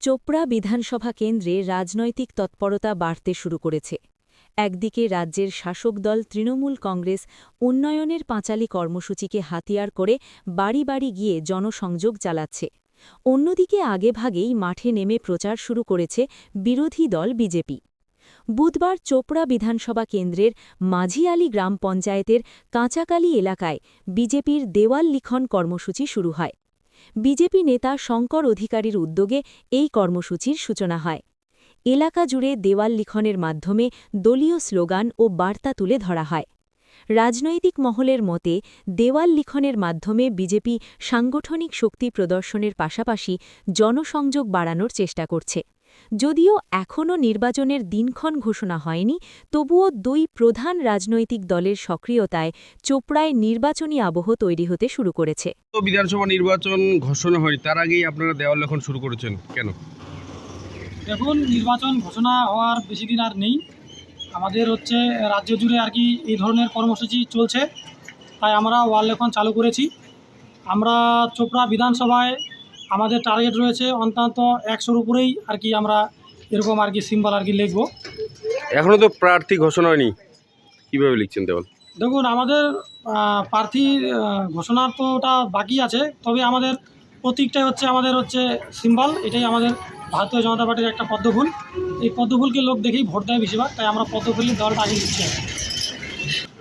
চোপড়া বিধানসভা কেন্দ্রে রাজনৈতিক তৎপরতা বাড়তে শুরু করেছে। একদিকে রাজ্যের শাসক দল তৃণমূল কংগ্রেস উন্নয়নের পাঁচালী কর্মসূচিকে হাতিয়ার করে বাড়ি বাড়ি গিয়ে জনসংযোগ চালাচ্ছে। অন্যদিকে আগেভাগেই মাঠে নেমে প্রচার শুরু করেছে বিরোধী দল বিজেপি। বুধবার চোপড়া বিধানসভা কেন্দ্রের মাঝিয়ালি গ্রাম পঞ্চায়েতের কাঁচাকালি এলাকায় বিজেপির দেওয়াল লিখন কর্মসূচি শুরু হয়। বিজেপি নেতা শঙ্কর অধিকারীর উদ্যোগে এই কর্মসূচির সূচনা হয়। এলাকা জুড়ে দেওয়াল লিখনের মাধ্যমে দলীয় স্লোগান ও বার্তা তুলে ধরা হয়। রাজনৈতিক মহলের মতে দেওয়াল লিখনের মাধ্যমে বিজেপি সাংগঠনিক শক্তি প্রদর্শনের পাশাপাশি জনসংযোগ বাড়ানোর চেষ্টা করছে। যদিও এখনও নির্বাচনের দিনক্ষণ ঘোষণা হয়নি, তবুও দুই প্রধান রাজনৈতিক দলের সক্রিয়তায় চোপড়ায় নির্বাচনী আবহ তৈরি হতে শুরু করেছে। বিধানসভা নির্বাচন ঘোষণা হয়নি, তার আগেই আপনারা দেওয়াল লিখন শুরু করেছেন কেন? দেখুন, নির্বাচন ঘোষণা হওয়ার বেশি দিন আর নেই। আমাদের রাজ্য জুড়ে এই ধরনের কর্মসূচি চলছে, তাই আমরা ওয়াল লেখন চালু করেছি। আমরা চোপড়া বিধানসভায় আমাদের টার্গেট রয়েছে অন্তত 100-র উপরেই আমরা এরকম সিম্বল লিখব। এখনও তো প্রার্থী ঘোষণা হয়নি, কীভাবে লিখছেন দেওয়াল? দেখুন, আমাদের প্রার্থী ঘোষণা তো ওটা বাকি আছে, তবে আমাদের প্রতীকটাই আমাদের সিম্বল। এটাই আমাদের ভারতীয় জনতা পার্টির একটা পদ্মফুল। এই পদ্মফুলকে লোক দেখেই ভোট দেয় বেশিরভাগ, তাই আমরা পদ্মফুলের দলটা আগে দিচ্ছি।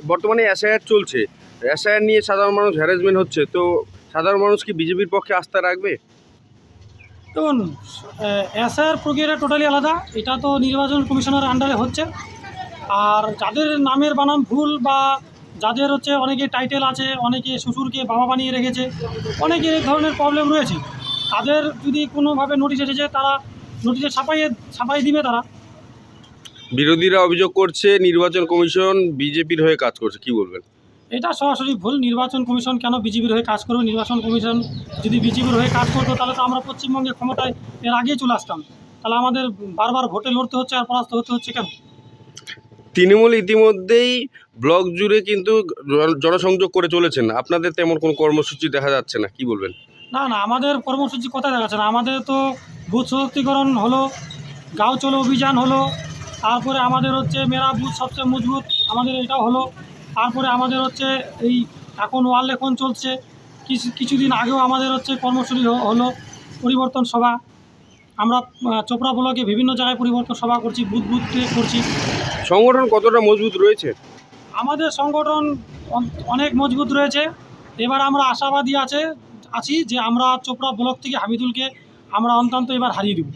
বর্তমানে এসআইআর চলছে, এসআইআর নিয়ে সাধারণ মানুষ হ্যারাসমেন্ট হচ্ছে, তো সাধারণ মানুষ কি বিজেপির পক্ষে আস্থা রাখবে? দেখুন, এসআইআর প্রক্রিয়াটা টোটালি আলাদা। এটা তো নির্বাচন কমিশনের আন্ডারে হচ্ছে। আর যাদের নামের বানাম ভুল বা যাদের অনেকে টাইটেল আছে, অনেকে শ্বশুরকে বাবা বানিয়ে রেখেছে, অনেকের এই ধরনের প্রবলেম রয়েছে, তাদের যদি কোনোভাবে নোটিশ এসেছে তারা নোটিশে ছাপাই দিবে তারা। বিরোধীরা অভিযোগ করছে নির্বাচন কমিশন বিজেপির হয়ে কাজ করছে, কি বলবেন? এটা সরাসরি ভুল। নির্বাচন কমিশন কেন বিজেপির হয়ে কাজ করবে? নির্বাচন কমিশন যদি বিজেপির হয়ে কাজ করতো তাহলে তো আমরা পশ্চিমবঙ্গে ক্ষমতায় এর আগেই চলে আসতাম। তাহলে আমাদের বারবার ভোটে লড়তে হচ্ছে আর পরাস্ত হতে হচ্ছে কেন? তৃণমূল ইতিমধ্যেই ব্লক জুড়ে কিন্তু জনসংযোগ করে চলেছেন, আপনাদের তেমন কোনো কর্মসূচি দেখা যাচ্ছে না, কি বলবেন? না, আমাদের কর্মসূচি কোথায় দেখাচ্ছে না। আমাদের তো বুথ সশক্তিকরণ হলো, গাঁও চলো অভিযান হলো, তারপরে আমাদের মেরা বুথ সবচেয়ে মজবুত, আমাদের এটাও হলো। তারপরে আমাদের এই এখন ওয়াল লেখন চলছে। কিছুদিন আগেও আমাদের কর্মসূচি হলো পরিবর্তন সভা। আমরা চোপড়া ব্লকে বিভিন্ন জায়গায় পরিবর্তন সভা করছি, বুথ করছি। সংগঠন কতটা মজবুত রয়েছে? আমাদের সংগঠন অনেক মজবুত রয়েছে। এবার আমরা আশাবাদী আছি যে আমরা চোপড়া ব্লক থেকে হামিদুলকে আমরা অন্তত এবার হারিয়ে দেব।